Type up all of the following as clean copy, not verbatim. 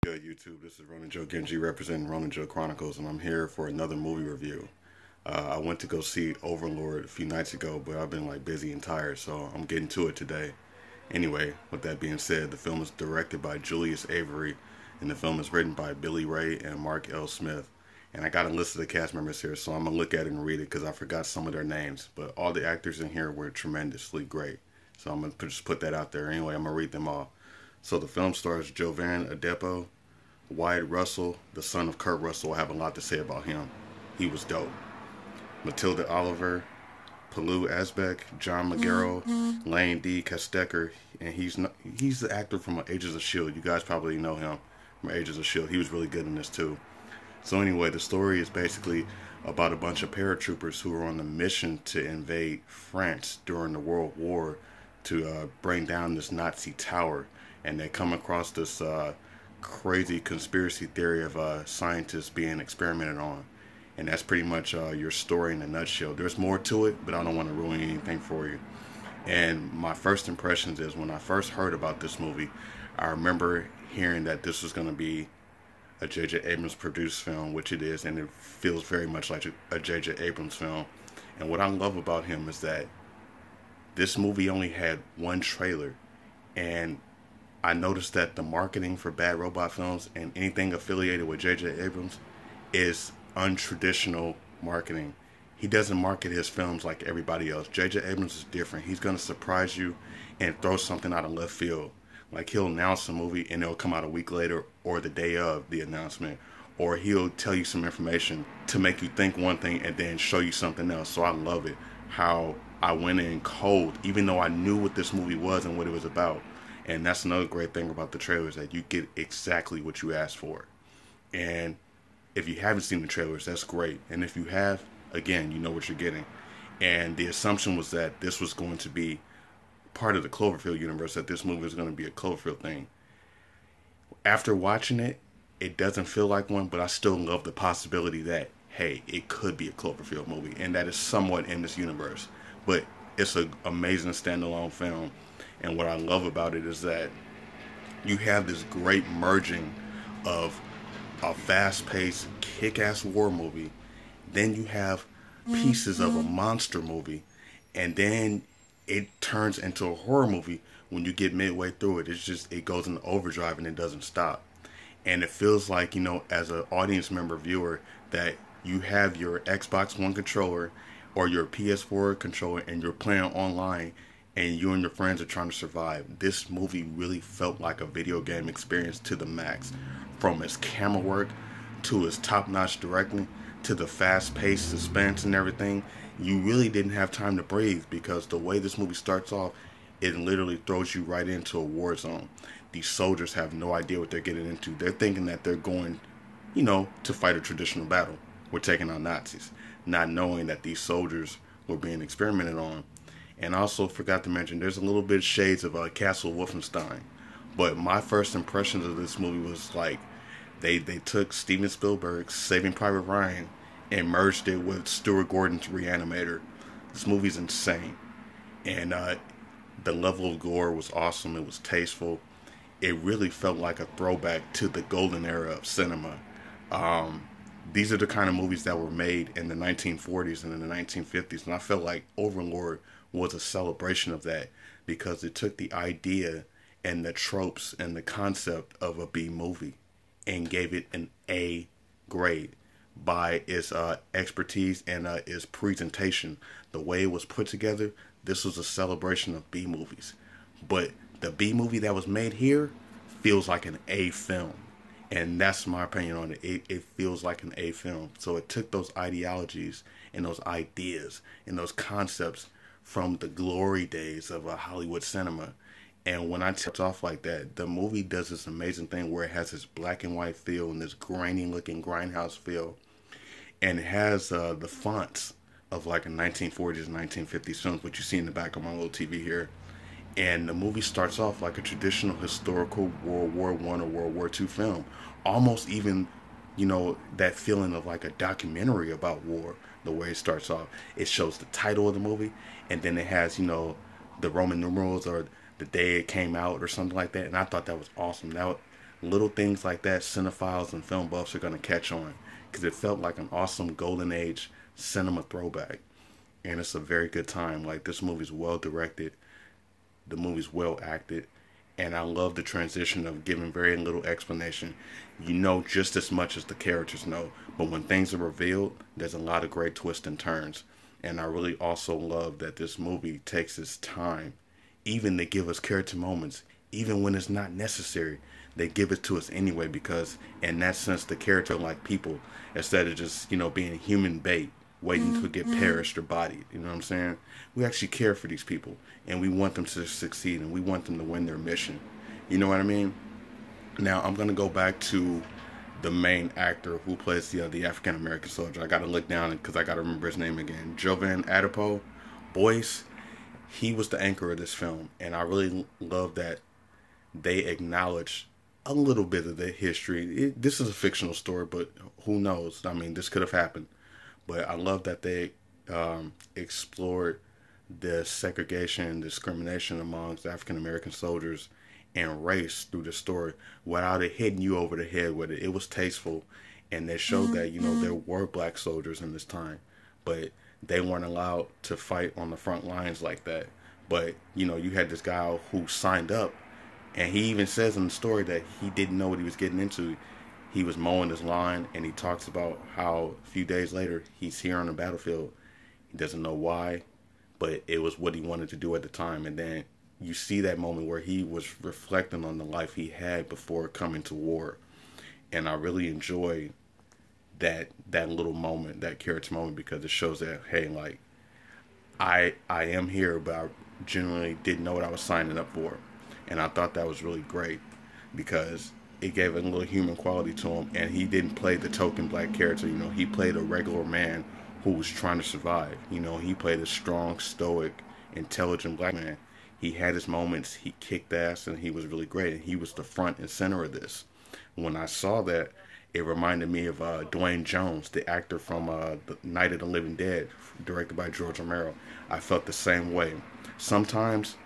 Yo, YouTube, this is Ronan Joe Genji representing Ronan Joe Chronicles, and I'm here for another movie review. I went to go see Overlord a few nights ago, but I've been busy and tired, so I'm getting to it today. Anyway, with that being said, the film is directed by Julius Avery, and the film is written by Billy Ray and Mark L. Smith. And I got a list of the cast members here, so I'm going to look at it and read it because I forgot some of their names. But all the actors in here were tremendously great. So I'm going to just put that out there. Anyway, I'm going to read them all. So the film stars Jovan Adepo, Wyatt Russell, the son of Kurt Russell. I have a lot to say about him. He was dope. Matilda Oliver, Palu Asbeck, John Magaro, Lane D. Castecker, and he's the actor from Agents of S.H.I.E.L.D. You guys probably know him from Agents of S.H.I.E.L.D. He was really good in this too. So anyway, the story is basically about a bunch of paratroopers who are on a mission to invade France during the World War to bring down this Nazi tower. And they come across this crazy conspiracy theory of scientists being experimented on. And that's pretty much your story in a nutshell. There's more to it, but I don't want to ruin anything for you. And my first impressions is when I first heard about this movie, I remember hearing that this was going to be a J.J. Abrams produced film, which it is, and it feels very much like a J.J. Abrams film. And what I love about him is that this movie only had one trailer, and I noticed that the marketing for Bad Robot films and anything affiliated with J.J. Abrams is untraditional marketing. He doesn't market his films like everybody else. J.J. Abrams is different. He's going to surprise you and throw something out of left field. Like he'll announce a movie and it'll come out a week later or the day of the announcement. Or he'll tell you some information to make you think one thing and then show you something else. So I love it. How I went in cold, even though I knew what this movie was and what it was about. And that's another great thing about the trailers, that you get exactly what you asked for. And if you haven't seen the trailers, that's great. And if you have, again, you know what you're getting. And the assumption was that this was going to be part of the Cloverfield universe, that this movie was going to be a Cloverfield thing. After watching it, it doesn't feel like one, but I still love the possibility that, hey, it could be a Cloverfield movie, and that is somewhat in this universe. But it's an amazing standalone film. And what I love about it is that you have this great merging of a fast-paced, kick-ass war movie. Then you have pieces of a monster movie. And then it turns into a horror movie when you get midway through it. It goes into overdrive and it doesn't stop. And it feels like, as an audience member viewer, that you have your Xbox One controller or your PS4 controller and you're playing online and you and your friends are trying to survive. This movie really felt like a video game experience to the max. From its camera work, to its top-notch directing, to the fast-paced suspense and everything. You really didn't have time to breathe, because the way this movie starts off, it literally throws you right into a war zone. These soldiers have no idea what they're getting into. They're thinking that they're going, to fight a traditional battle. We're taking out Nazis, not knowing that these soldiers were being experimented on. And I also forgot to mention, there's a little bit of shades of Castle Wolfenstein. But my first impressions of this movie was like, they took Steven Spielberg's Saving Private Ryan and merged it with Stuart Gordon's Reanimator. This movie's insane. And the level of gore was awesome. It was tasteful. It really felt like a throwback to the golden era of cinema. These are the kind of movies that were made in the 1940s and in the 1950s. And I felt like Overlord was a celebration of that, because it took the idea and the tropes and the concept of a B movie and gave it an A grade by its expertise and its presentation. The way it was put together, this was a celebration of B movies. But the B movie that was made here feels like an A film. And that's my opinion on it. It feels like an A film. So it took those ideologies and those ideas and those concepts from the glory days of Hollywood cinema. And when I touch off like that, the movie does this amazing thing where it has this black and white feel and this grainy looking grindhouse feel. And it has the fonts of like a 1940s and 1950s films, which you see in the back of my little TV here. And the movie starts off like a traditional historical World War I or World War II film. Almost even, that feeling of like a documentary about war, the way it starts off. It shows the title of the movie, and then it has, the Roman numerals or the day it came out or something like that. And I thought that was awesome. little things like that, cinephiles and film buffs are going to catch on, because it felt like an awesome golden age cinema throwback. And it's a very good time. Like, this movie's well directed, the movie's well acted, and I love the transition of giving very little explanation. You know just as much as the characters know, but when things are revealed, there's a lot of great twists and turns. And I really also love that this movie takes its time, even to give us character moments, even when it's not necessary. They give it to us anyway, because in that sense, the character like people, instead of just, being human bait, waiting to get perished or bodied. You know what I'm saying? We actually care for these people, and we want them to succeed, and we want them to win their mission. You know what I mean? Now, I'm going to go back to the main actor who plays the African American soldier. I got to look down because I got to remember his name again. Jovan Adepo. Boyce, he was the anchor of this film, and I really love that they acknowledge a little bit of the history. This is a fictional story, but who knows? I mean, this could have happened. But I love that they explored the segregation and discrimination amongst African American soldiers and race through the story without it hitting you over the head with it. It was tasteful, and they showed that, there were black soldiers in this time, but they weren't allowed to fight on the front lines like that. But, you had this guy who signed up, and he even says in the story that he didn't know what he was getting into. He was mowing his lawn, and he talks about how a few days later he's here on the battlefield. He doesn't know why, but it was what he wanted to do at the time. And then you see that moment where he was reflecting on the life he had before coming to war. And I really enjoy that little moment, that character moment, because it shows that, hey, like, I am here, but I genuinely didn't know what I was signing up for. And I thought that was really great, because it gave a little human quality to him, and he didn't play the token black character. He played a regular man who was trying to survive. He played a strong, stoic, intelligent black man. He had his moments, he kicked ass, and he was really great, and he was the front and center of this. When I saw that, it reminded me of Dwayne Jones, the actor from The Night of the Living Dead, directed by George Romero. I felt the same way. Sometimes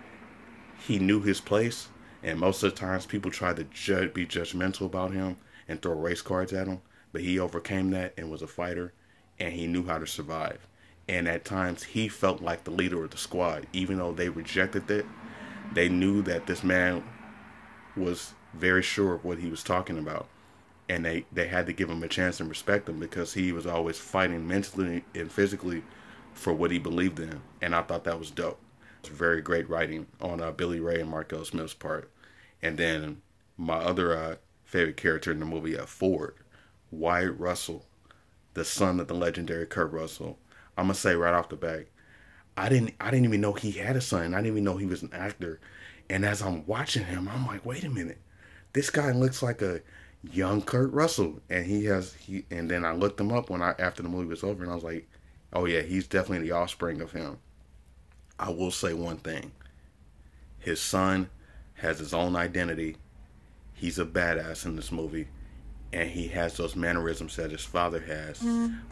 he knew his place, and most of the times people tried to be judgmental about him and throw race cards at him, but he overcame that and was a fighter, and he knew how to survive. And at times he felt like the leader of the squad. Even though they rejected it, they knew that this man was very sure of what he was talking about, and they had to give him a chance and respect him, because he was always fighting mentally and physically for what he believed in. And I thought that was dope. It's very great writing on Billy Ray and Markel Smith's part. And then my other favorite character in the movie, Ford, Wyatt Russell, the son of the legendary Kurt Russell. I'm gonna say right off the bat, I didn't even know he had a son. I didn't even know he was an actor. And as I'm watching him, I'm like, wait a minute, this guy looks like a young Kurt Russell. And and then I looked him up after the movie was over, and I was like, oh yeah, he's definitely the offspring of him. I will say one thing. His son has his own identity. He's a badass in this movie, and he has those mannerisms that his father has.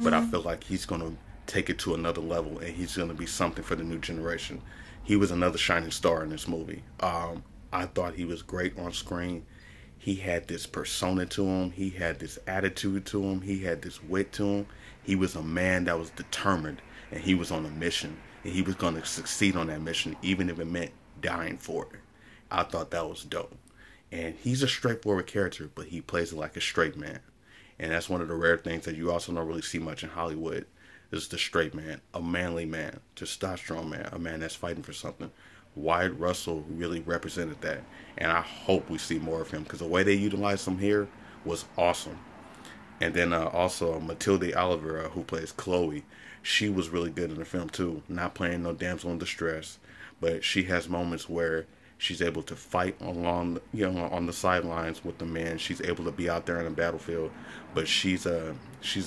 But I feel like he's going to take it to another level, and he's going to be something for the new generation. He was another shining star in this movie. I thought he was great on screen. He had this persona to him. He had this attitude to him. He had this wit to him. He was a man that was determined, and he was on a mission, and he was going to succeed on that mission, even if it meant dying for it. I thought that was dope. And he's a straightforward character, but he plays it like a straight man. And that's one of the rare things that you also don't really see much in Hollywood, is the straight man, a manly man, testosterone man, a man that's fighting for something. Wyatt Russell really represented that. And I hope we see more of him, because the way they utilized him here was awesome. And then also Matilda Oliver, who plays Chloe, she was really good in the film too. Not playing no damsel in distress, but she has moments where she's able to fight along, on the sidelines with the men. She's able to be out there on the battlefield, but she's a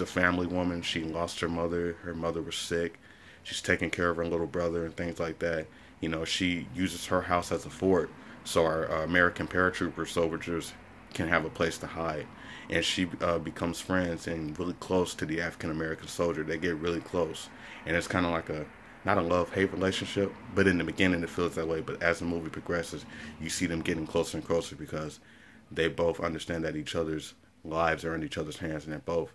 family woman. She lost her mother. Her mother was sick. She's taking care of her little brother and things like that. She uses her house as a fort, so our American paratrooper soldiers can have a place to hide. And she becomes friends and really close to the African American soldier. They get really close, and it's kind of like not a love-hate relationship, but in the beginning it feels that way. But as the movie progresses, you see them getting closer and closer, because they both understand that each other's lives are in each other's hands, and they both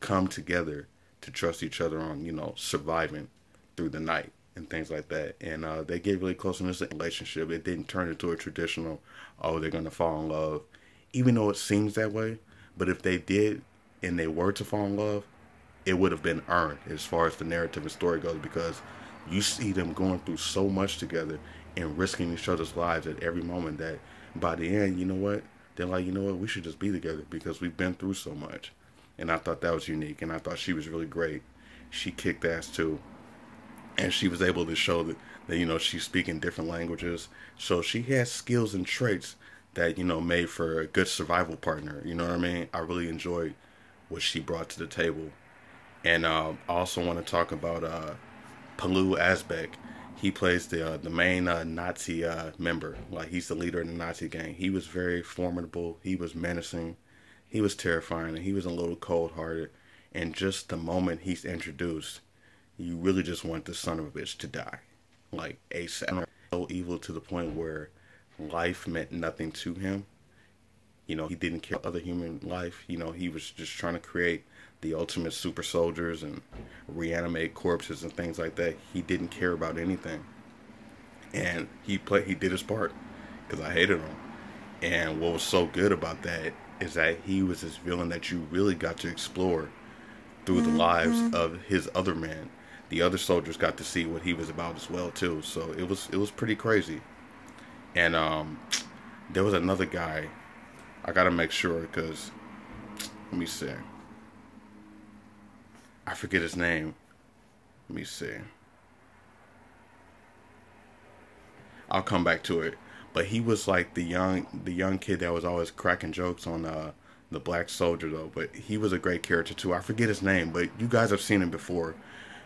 come together to trust each other on, surviving through the night and things like that. And they get really close in this relationship. It didn't turn into a traditional, oh, they're going to fall in love, even though it seems that way. But if they did and they were to fall in love, it would have been earned as far as the narrative and story goes, because you see them going through so much together and risking each other's lives at every moment that by the end, you know what? They're like, you know what? We should just be together because we've been through so much. And I thought that was unique, and I thought she was really great. She kicked ass too, and she was able to show that she's speaking different languages. So she has skills and traits that made for a good survival partner. You know what I mean? I really enjoyed what she brought to the table. And I also want to talk about Palu Asbeck. He plays the main Nazi member. Like, he's the leader of the Nazi gang. He was very formidable. He was menacing. He was terrifying, and he was a little cold-hearted. And just the moment he's introduced, you really just want the son of a bitch to die. Like, ASAP. So evil to the point where life meant nothing to him. He didn't care about other human life. He was just trying to create the ultimate super soldiers and reanimate corpses and things like that. He didn't care about anything. And he did his part, because I hated him. And what was so good about that is that he was this villain that you really got to explore through the lives of his other men. The other soldiers got to see what he was about as well too. So it was pretty crazy. And there was another guy. I gotta make sure, because let me see. I forget his name. Let me see. I'll come back to it. But he was like the young kid that was always cracking jokes on the black soldier though. But he was a great character too. I forget his name, but you guys have seen him before.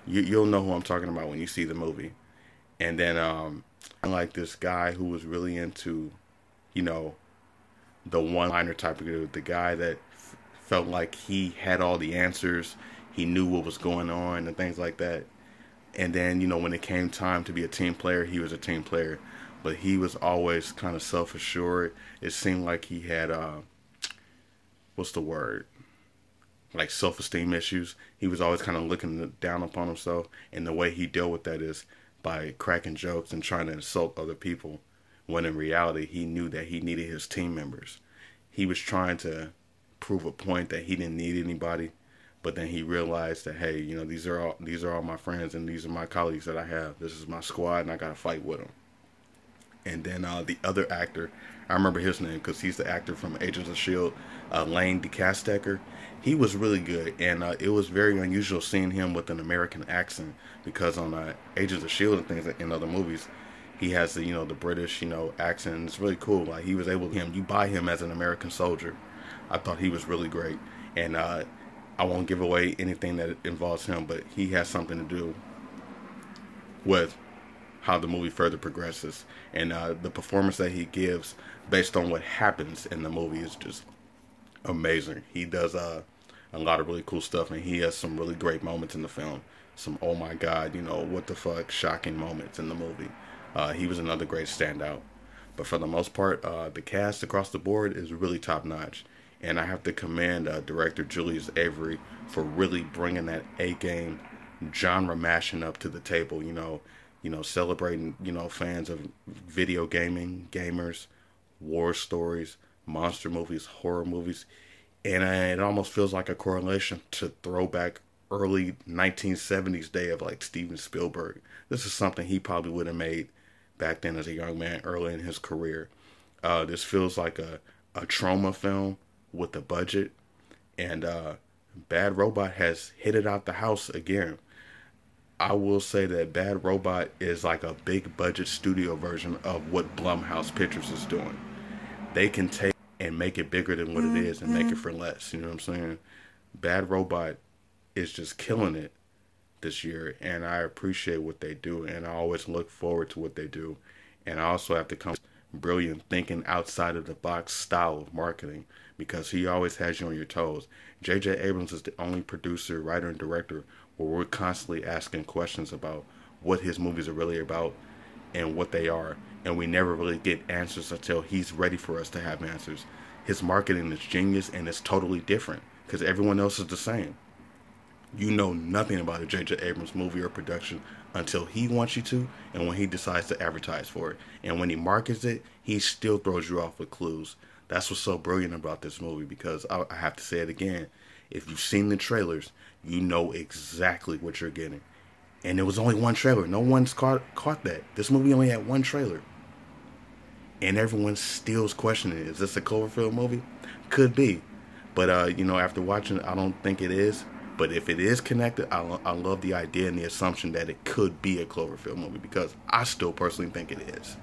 You'll know who I'm talking about when you see the movie. And then like this guy who was really into, the one-liner type of dude, the guy that felt like he had all the answers, he knew what was going on and things like that. And then, when it came time to be a team player, he was a team player. But he was always kind of self-assured. It seemed like he had, what's the word? Like self-esteem issues. He was always kind of looking down upon himself. And the way he dealt with that is by cracking jokes and trying to insult other people. When in reality, he knew that he needed his team members. He was trying to prove a point that he didn't need anybody. But then he realized that, hey, these are all my friends and these are my colleagues that I have. This is my squad, and I got to fight with them. And then the other actor, I remember his name because he's the actor from Agents of S.H.I.E.L.D., Lane DeCastecker. He was really good, and it was very unusual seeing him with an American accent, because on Agents of S.H.I.E.L.D. and things in other movies, he has the the British accent. And it's really cool. Like, he was able to you buy him as an American soldier. I thought he was really great, and I won't give away anything that involves him, but he has something to do with how the movie further progresses, and the performance that he gives based on what happens in the movie is just amazing. He does a lot of really cool stuff, and he has some really great moments in the film. Some oh my god, what the fuck, shocking moments in the movie. He was another great standout. But for the most part, the cast across the board is really top notch, and I have to commend director Julius Avery for really bringing that A-game genre mashing up to the table. Celebrating, fans of video gaming, gamers, war stories, monster movies, horror movies. And it almost feels like a correlation to throwback early 1970s day of like Steven Spielberg. This is something he probably would have made back then as a young man early in his career. This feels like a trauma film with a budget. And Bad Robot has hit it out the house again. I will say that Bad Robot is like a big budget studio version of what Blumhouse Pictures is doing. They can take and make it bigger than what it is and make it for less. You know what I'm saying? Bad Robot is just killing it this year, and I appreciate what they do, and I always look forward to what they do. And I also have to come brilliant thinking outside of the box style of marketing, because he always has you on your toes. J.J. Abrams is the only producer, writer, and director where we're constantly asking questions about what his movies are really about and what they are, and we never really get answers until he's ready for us to have answers. His marketing is genius and it's totally different because everyone else is the same. You know nothing about a J.J. Abrams movie or production until he wants you to and when he decides to advertise for it. And when he markets it, he still throws you off with clues. That's what's so brilliant about this movie because I have to say it again. If you've seen the trailers, you know exactly what you're getting. And there was only one trailer. No one's caught that. This movie only had one trailer. And everyone still's questioning, is this a Cloverfield movie? Could be. But, after watching it, I don't think it is. But if it is connected, I love the idea and the assumption that it could be a Cloverfield movie because I still personally think it is.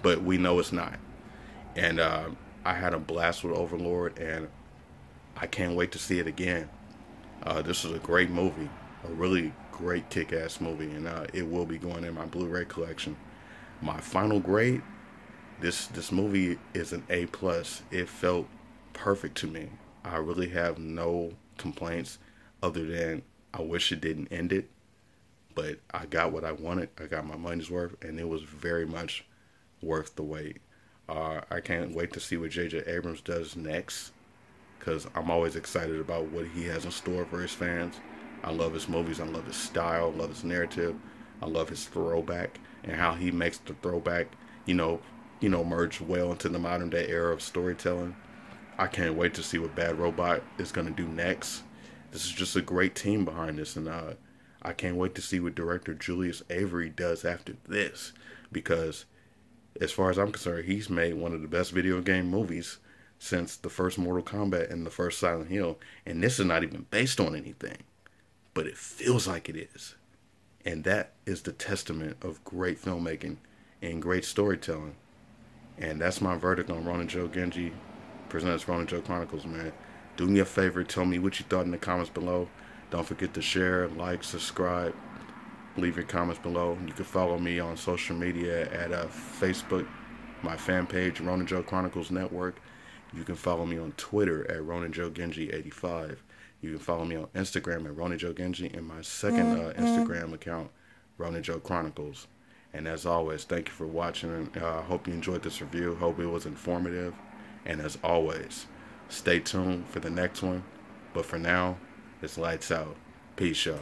But we know it's not. And I had a blast with Overlord, and I can't wait to see it again. This is a great movie, a really great kick-ass movie, and it will be going in my Blu-ray collection. My final grade, this movie is an A+. It felt perfect to me. I really have no complaints other than I wish it didn't end it, but I got what I wanted. I got my money's worth, and it was very much worth the wait. I can't wait to see what J.J. Abrams does next because I'm always excited about what he has in store for his fans. I love his movies. I love his style. I love his narrative. I love his throwback and how he makes the throwback, merge well into the modern day era of storytelling. I can't wait to see what Bad Robot is going to do next. This is just a great team behind this, and I can't wait to see what director Julius Avery does after this because as far as I'm concerned, he's made one of the best video game movies since the first Mortal Kombat and the first Silent Hill. And this is not even based on anything, but it feels like it is. And that is the testament of great filmmaking and great storytelling. And that's my verdict on Ronin Joe Genji presents Ronin Joe Chronicles, man. Do me a favor, tell me what you thought in the comments below. Don't forget to share, like, subscribe. Leave your comments below. You can follow me on social media at Facebook, my fan page, Ronin Joe Chronicles Network. You can follow me on Twitter at Ronin Joe Genji 85. You can follow me on Instagram at Ronin Joe Genji and my second Instagram account, Ronin Joe Chronicles. And as always, thank you for watching. And I hope you enjoyed this review. Hope it was informative. And as always, stay tuned for the next one. But for now, it's lights out. Peace, y'all.